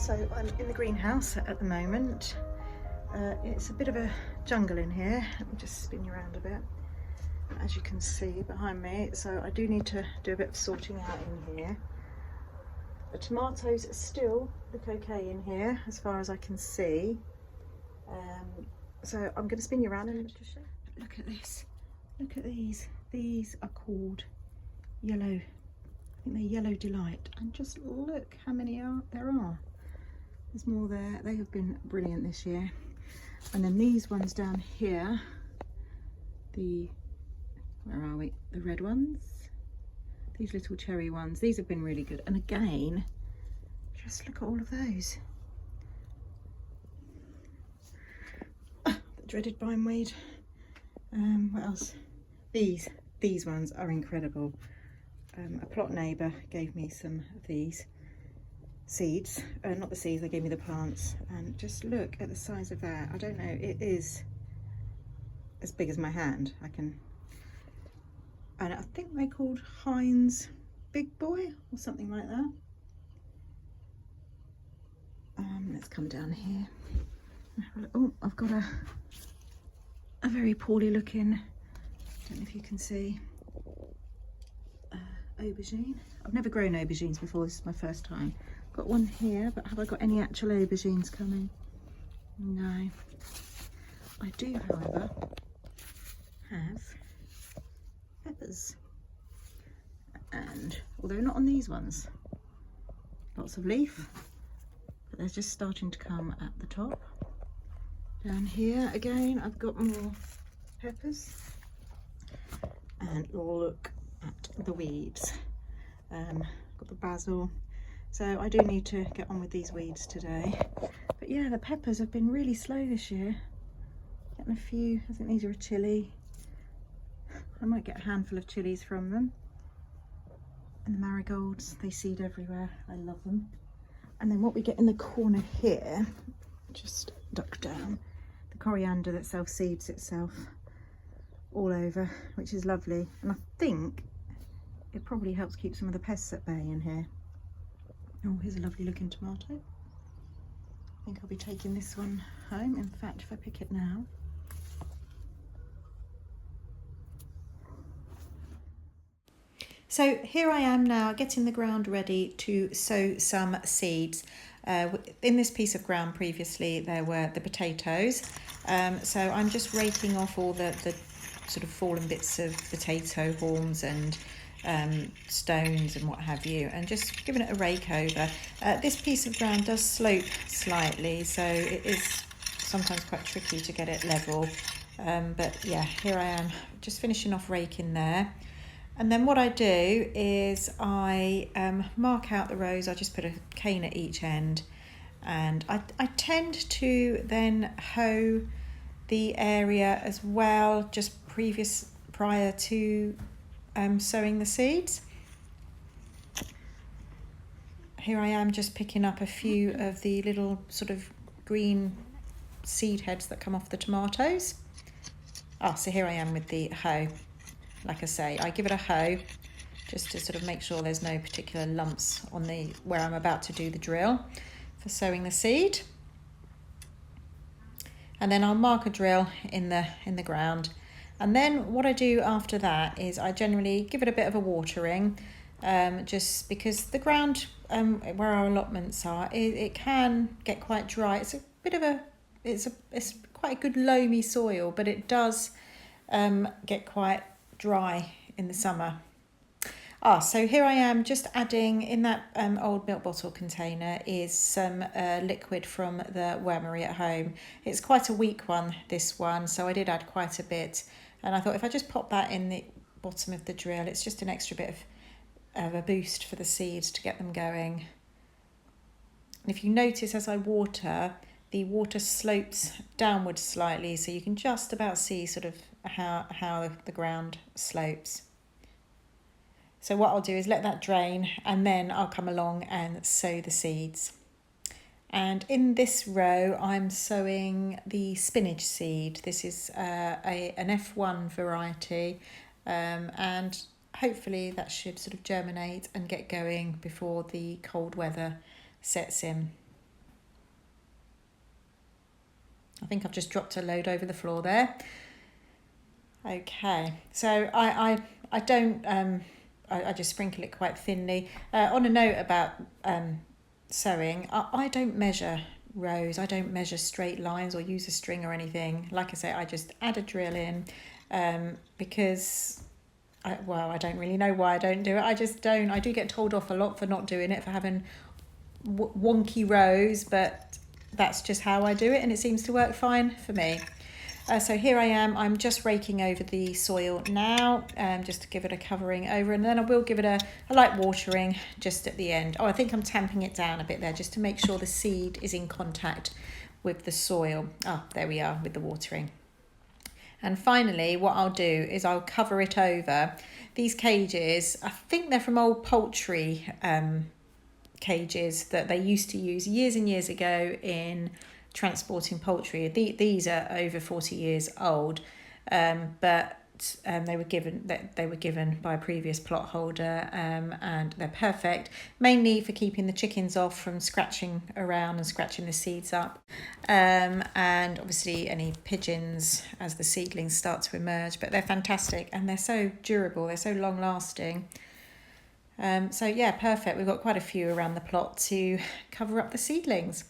So I'm in the greenhouse at the moment. It's a bit of a jungle in here. Let me just spin you around a bit. As you can see behind me, so I do need to do a bit of sorting out in here. The tomatoes still look okay in here as far as I can see. So I'm going to spin you around and look at this. Look at these. These are called yellow. I think they're yellow delight. And just look how many there are. There's more there. They have been brilliant this year. And then these ones down here, where are we? The red ones. These little cherry ones. These have been really good. And again, just look at all of those. The dreaded bindweed. What else? These ones are incredible. A plot neighbour gave me some of these seeds, not the seeds, they gave me the plants, and just look at the size of that. I don't know, it is as big as my hand. And I think they're called Heinz Big Boy or something like that. Let's come down here. Oh, I've got a very poorly looking, don't know if you can see, aubergine. I've never grown aubergines before, this is my first time. Got one here, but have I got any actual aubergines coming? No. I do, however, have peppers. And although not on these ones, lots of leaf, but they're just starting to come at the top. Down here again, I've got more peppers. And look at the weeds. Got the basil. So I do need to get on with these weeds today. But yeah, the peppers have been really slow this year. Getting a few, I think these are a chilli. I might get a handful of chilies from them. And the marigolds, they seed everywhere. I love them. And then what we get in the corner here, just duck down, the coriander that self-seeds itself all over, which is lovely. And I think it probably helps keep some of the pests at bay in here. Oh, here's a lovely looking tomato. I think I'll be taking this one home. In fact, if I pick it now. So here I am now getting the ground ready to sow some seeds. In this piece of ground previously there were the potatoes. So I'm just raking off all the sort of fallen bits of potato haulms and stones and what have you, and just giving it a rake over. This piece of ground does slope slightly, so it is sometimes quite tricky to get it level, but yeah, here I am just finishing off raking there. And then what I do is I mark out the rows. I just put a cane at each end, and I tend to then hoe the area as well, just prior to sowing the seeds. Here I am just picking up a few of the little sort of green seed heads that come off the tomatoes. So here I am with the hoe. Like I say, I give it a hoe just to sort of make sure there's no particular lumps on where I'm about to do the drill for sowing the seed. And then I'll mark a drill in the ground. And then what I do after that is I generally give it a bit of a watering, just because the ground where our allotments are, it can get quite dry. It's a bit of it's quite a good loamy soil, but it does get quite dry in the summer. So here I am just adding in that old milk bottle container is some liquid from the wormery at home. It's quite a weak one, this one, so I did add quite a bit. And I thought if I just pop that in the bottom of the drill, it's just an extra bit of a boost for the seeds to get them going. And if you notice as I water, the water slopes downwards slightly, so you can just about see sort of how the ground slopes. So what I'll do is let that drain, and then I'll come along and sow the seeds. And in this row, I'm sowing the spinach seed. This is an F1 variety, and hopefully that should sort of germinate and get going before the cold weather sets in. I think I've just dropped a load over the floor there. Okay, so I don't, I just sprinkle it quite thinly. On a note about sowing, I don't measure rows, I don't measure straight lines or use a string or anything. Like I say, I just add a drill in because, I don't really know why I don't do it. I just don't. I do get told off a lot for not doing it, for having wonky rows, but that's just how I do it, and it seems to work fine for me. So here I am, I'm just raking over the soil now, just to give it a covering over, and then I will give it a light watering just at the end. Oh, I think I'm tamping it down a bit there just to make sure the seed is in contact with the soil. Oh, there we are with the watering. And finally, what I'll do is I'll cover it over. These cages, I think they're from old poultry cages that they used to use years and years ago in transporting poultry. These are over 40 years old, but they were given by a previous plot holder, and they're perfect, mainly for keeping the chickens off from scratching around and scratching the seeds up, and obviously any pigeons as the seedlings start to emerge. But they're fantastic, and they're so durable, they're so long lasting. So yeah, perfect. We've got quite a few around the plot to cover up the seedlings.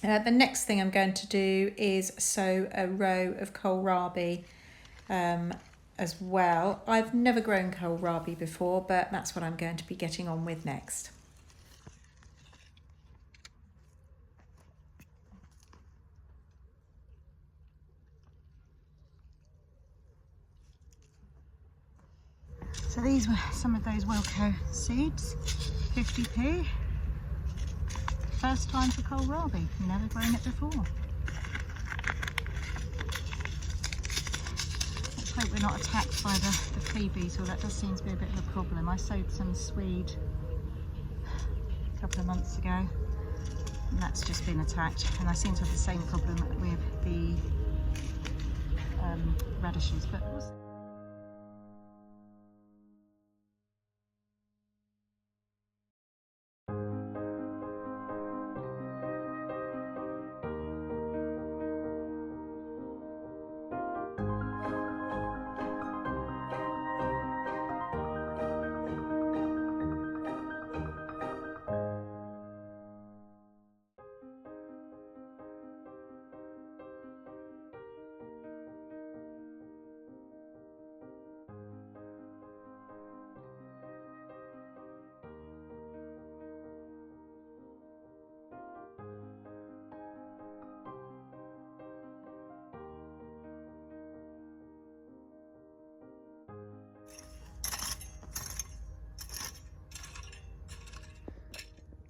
The next thing I'm going to do is sow a row of kohlrabi as well. I've never grown kohlrabi before, but that's what I'm going to be getting on with next. So these were some of those Wilco seeds, 50p. First time for kohlrabi, never grown it before. Let's hope we're not attacked by the flea beetle. That does seem to be a bit of a problem. I sowed some swede a couple of months ago, and that's just been attacked. And I seem to have the same problem with the radishes. But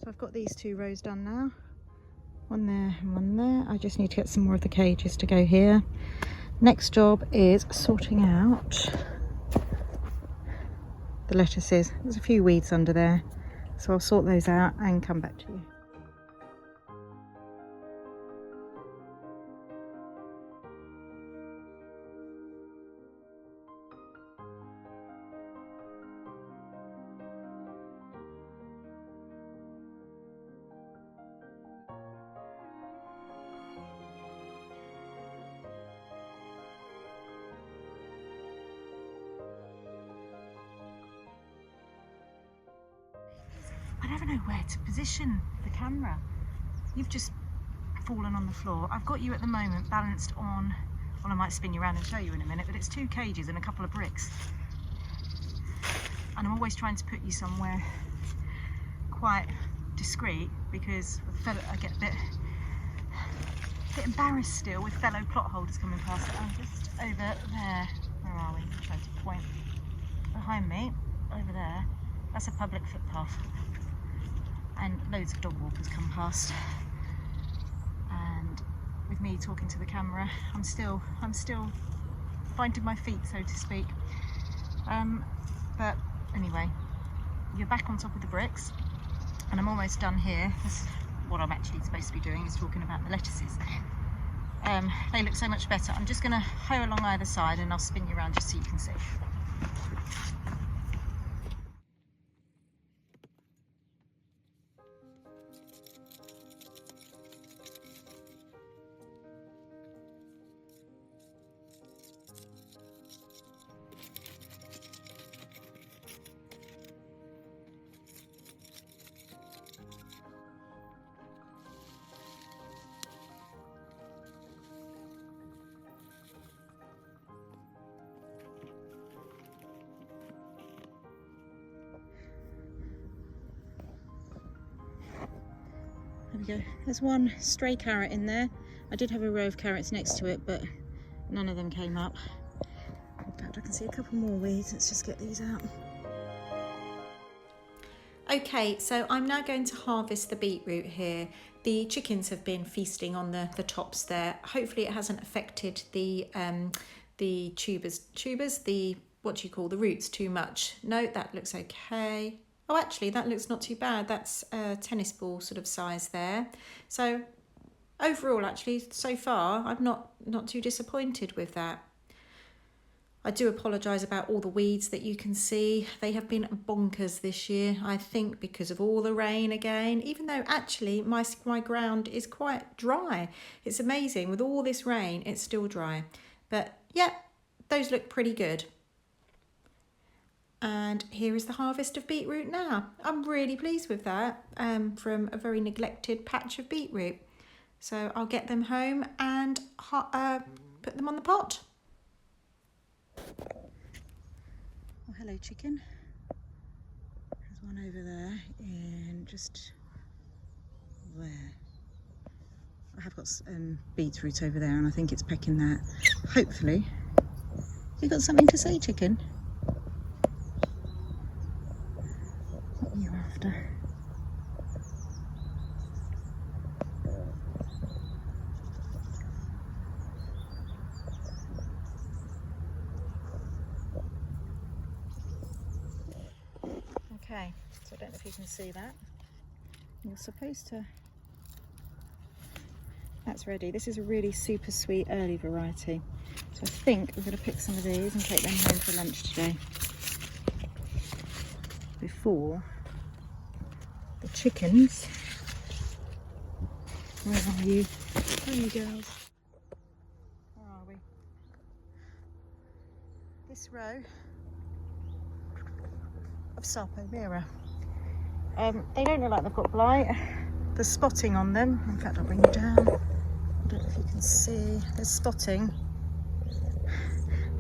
so I've got these 2 rows done now. One there and one there. I just need to get some more of the cages to go here. Next job is sorting out the lettuces. There's a few weeds under there, so I'll sort those out and come back to you. I never know where to position the camera. You've just fallen on the floor. I've got you at the moment balanced on, well, I might spin you around and show you in a minute, but it's 2 cages and a couple of bricks. And I'm always trying to put you somewhere quite discreet because I get a bit embarrassed still with fellow plot holders coming past. I'm just over there. Where are we? I'm trying to point. Behind me, over there, that's a public footpath. And loads of dog walkers come past, and with me talking to the camera, I'm still finding my feet, so to speak. But anyway, you're back on top of the bricks, and I'm almost done here. That's what I'm actually supposed to be doing, is talking about the lettuces. They look so much better. I'm just going to hoe along either side, and I'll spin you around just so you can see. There we go. There's one stray carrot in there. I did have a row of carrots next to it, but none of them came up. In fact, I can see a couple more weeds. Let's just get these out. Okay, so I'm now going to harvest the beetroot here. The chickens have been feasting on the tops there. Hopefully it hasn't affected the tubers, the, what do you call, the roots too much. No, that looks okay. Oh, actually, that looks not too bad. That's a tennis ball sort of size there. So overall, actually, so far, I'm not too disappointed with that. I do apologise about all the weeds that you can see. They have been bonkers this year, I think, because of all the rain again, even though actually my ground is quite dry. It's amazing, with all this rain, it's still dry. But yeah, those look pretty good. And here is the harvest of beetroot now. I'm really pleased with that, from a very neglected patch of beetroot. So I'll get them home and put them on the pot. Oh, hello chicken. There's one over there and just there. I have got beetroot over there and I think it's pecking that. Hopefully. You got something to say, chicken? What are you after? Okay, so I don't know if you can see that. You're supposed to... That's ready. This is a really super sweet early variety. So I think I'm going to pick some of these and take them home for lunch today. Before the chickens... Where are you? Where are you girls? Where are we? This row of Sarpo Mira. They don't look like they've got blight. There's spotting on them. In fact, I'll bring you down. I don't know if you can see. There's spotting.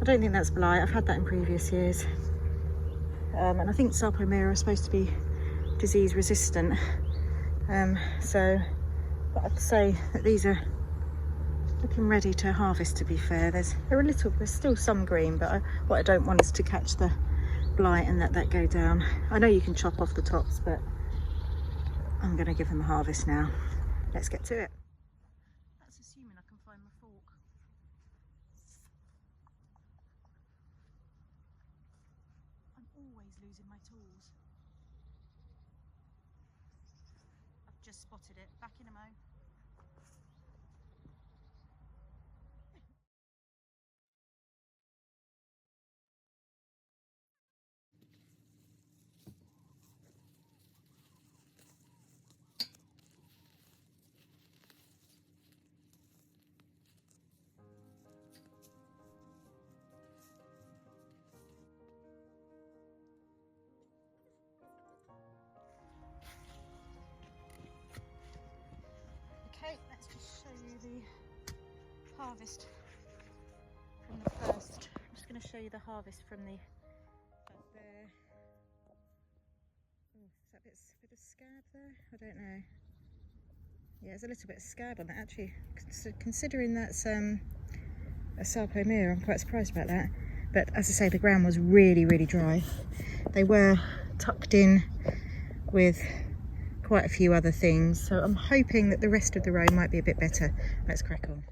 I don't think that's blight. I've had that in previous years. And I think Sarpo Mira is supposed to be disease resistant. But I'd say that these are looking ready to harvest, to be fair. There's still some green, but what I don't want is to catch the blight and let that go down. I know you can chop off the tops, but I'm going to give them a harvest now. Let's get to it. That's assuming I can find my fork. I'm always losing my tools. I've just spotted it. Back in a mo. Okay, let's just show you the harvest from the first. I'm just going to show you the harvest from the up there. Oh, is that a bit of scab there? I don't know. Yeah, there's a little bit of scab on that actually. Considering that's a Sarpo Mira, I'm quite surprised about that. But as I say, the ground was really, really dry. They were tucked in with quite a few other things, so I'm hoping that the rest of the row might be a bit better. Let's crack on.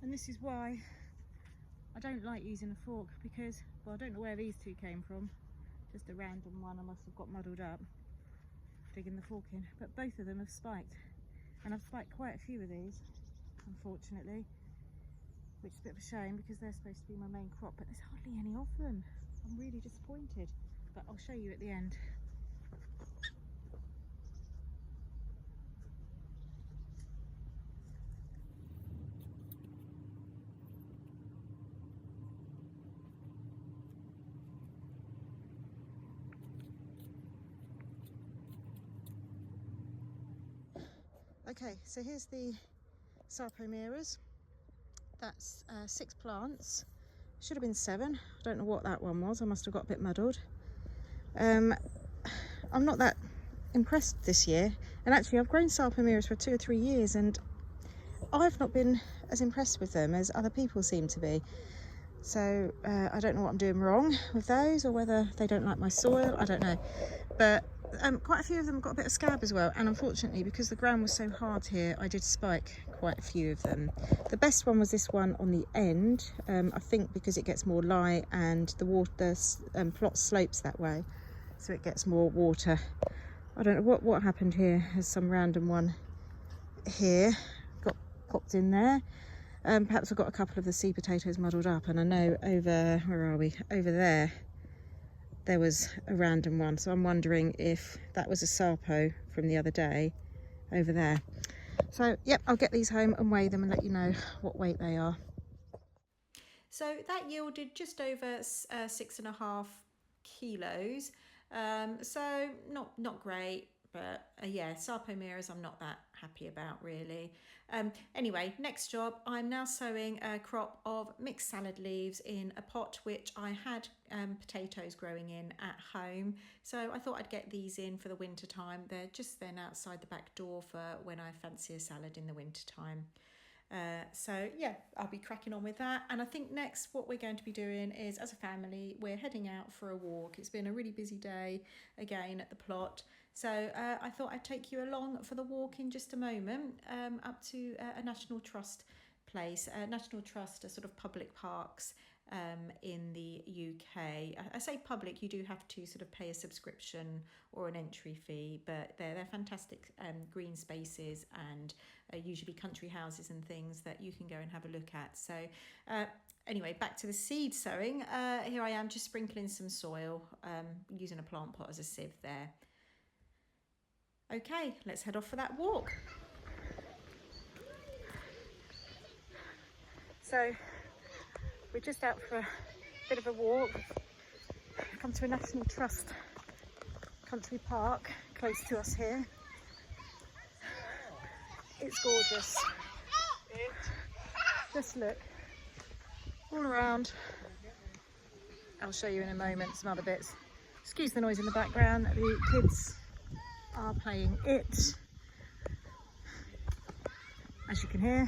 And this is why I don't like using a fork, because, well, I don't know where these two came from. Just a random one, I must have got muddled up digging the fork in. But both of them have spiked. And I've spiked quite a few of these, unfortunately. which is a bit of a shame because they're supposed to be my main crop, but there's hardly any of them. I'm really disappointed, but I'll show you at the end. Okay, so here's the Sarpo Miras. That's 6 plants. Should have been 7. I don't know what that one was. I must have got a bit muddled. I'm not that impressed this year. And actually, I've grown Sarpo Miras for 2 or 3 years, and I've not been as impressed with them as other people seem to be. So I don't know what I'm doing wrong with those, or whether they don't like my soil. I don't know. But quite a few of them got a bit of scab as well, and unfortunately because the ground was so hard here, I did spike quite a few of them. The best one was this one on the end, I think because it gets more light and the water plot slopes that way, so it gets more water. I don't know what happened here. There's some random one here got popped in there. Perhaps I've got a couple of the seed potatoes muddled up, and I know over, where are we, over there was a random one, so I'm wondering if that was a Sarpo from the other day over there. So yep, I'll get these home and weigh them and let you know what weight they are. So that yielded just over 6.5 kilos. So not great, but yeah, Sarpo Miras I'm not that happy about really. Anyway, next job, I'm now sowing a crop of mixed salad leaves in a pot which I had potatoes growing in at home, so I thought I'd get these in for the winter time. They're just then outside the back door for when I fancy a salad in the winter time. So yeah, I'll be cracking on with that. And I think next what we're going to be doing is, as a family, we're heading out for a walk. It's been a really busy day again at the plot, so I thought I'd take you along for the walk in just a moment, up to a National Trust place. National Trust are sort of public parks in the UK. I say public, you do have to sort of pay a subscription or an entry fee, but they're fantastic green spaces, and usually country houses and things that you can go and have a look at. So anyway, back to the seed sowing. Here I am just sprinkling some soil, using a plant pot as a sieve there. Okay, let's head off for that walk. So we're just out for a bit of a walk. Come to a National Trust country park close to us here. It's gorgeous. Just look all around. I'll show you in a moment some other bits. Excuse the noise in the background. The kids are playing it, as you can hear.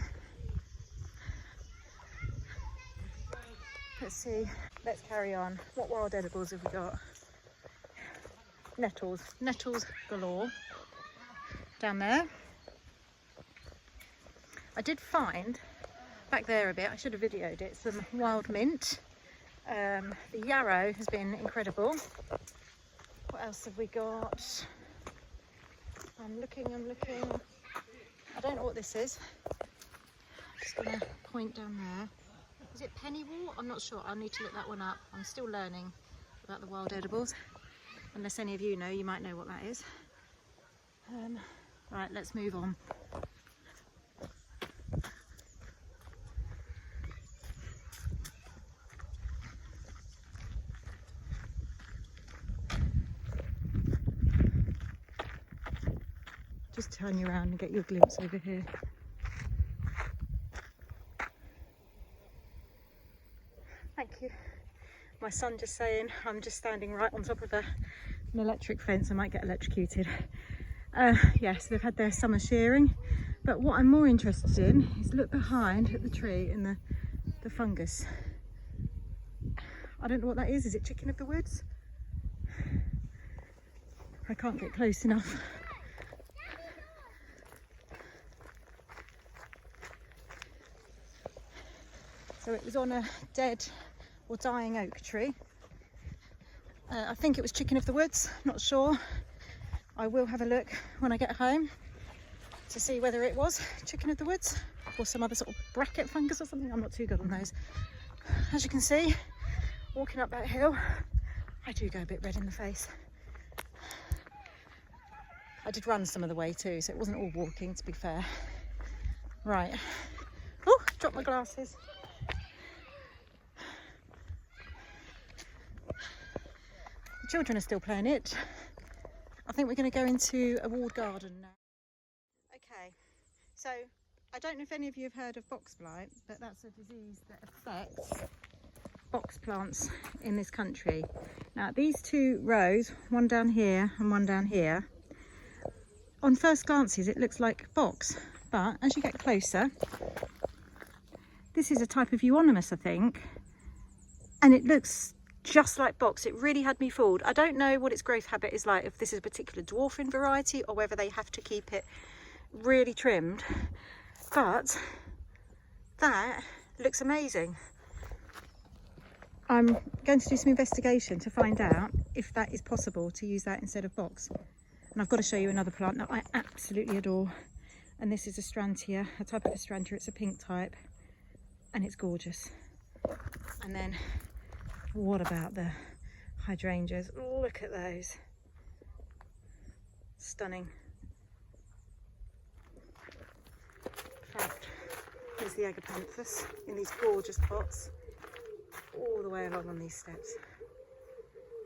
Let's see, let's carry on. What wild edibles have we got? Nettles galore down there. I did find back there a bit, I should have videoed it, some wild mint. The yarrow has been incredible. What else have we got? I'm looking. I don't know what this is. I'm just gonna point down there. Is it pennywort? I'm not sure. I'll need to look that one up. I'm still learning about the wild edibles. Unless any of you know, you might know what that is. Right, let's move on. Just turn you around and get you a glimpse over here. Thank you. My son just saying I'm just standing right on top of an electric fence. I might get electrocuted. Yeah, so they've had their summer shearing, but what I'm more interested in is look behind at the tree and the fungus. I don't know what that is. Is it chicken of the woods? I can't get close enough. So it was on a dead or dying oak tree. I think it was chicken of the woods, not sure. I will have a look when I get home to see whether it was chicken of the woods. or some other sort of bracket fungus or something. I'm not too good on those. As you can see, walking up that hill, I do go a bit red in the face. I did run some of the way too, so it wasn't all walking, to be fair. Right. Oh, dropped my glasses. The children are still playing it. I think we're going to go into a walled garden now. Okay, so I don't know if any of you have heard of box blight, but that's a disease that affects box plants in this country. Now these two rows, one down here and one down here, on first glances it looks like box, but as you get closer, this is a type of euonymus, I think, and it looks just like box. It really had me fooled. I don't know what its growth habit is like, if this is a particular dwarfing variety or whether they have to keep it really trimmed, but that looks amazing. I'm going to do some investigation to find out if that is possible to use that instead of box. And I've got to show you another plant that I absolutely adore, and this is a Strantia, a type of a Strantia. It's a pink type and it's gorgeous. And then what about the hydrangeas? Look at those, stunning. In fact, here's the agapanthus in these gorgeous pots all the way along on these steps.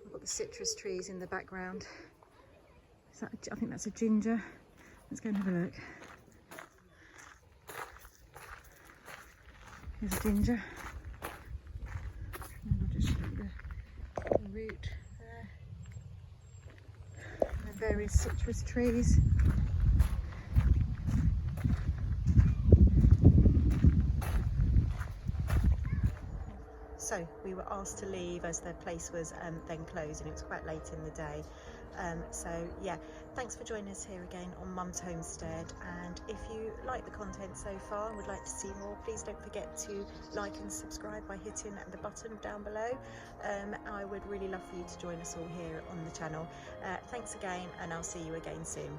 I've got the citrus trees in the background. Is that, I think that's a ginger. Let's go and have a look. Here's a ginger. And I'll just show you the root there. And then various citrus trees. So we were asked to leave as the place was then closed, and it was quite late in the day. So yeah, thanks for joining us here again on Mum's Homestead, and if you like the content so far and would like to see more, please don't forget to like and subscribe by hitting the button down below. I would really love for you to join us all here on the channel. Thanks again, and I'll see you again soon.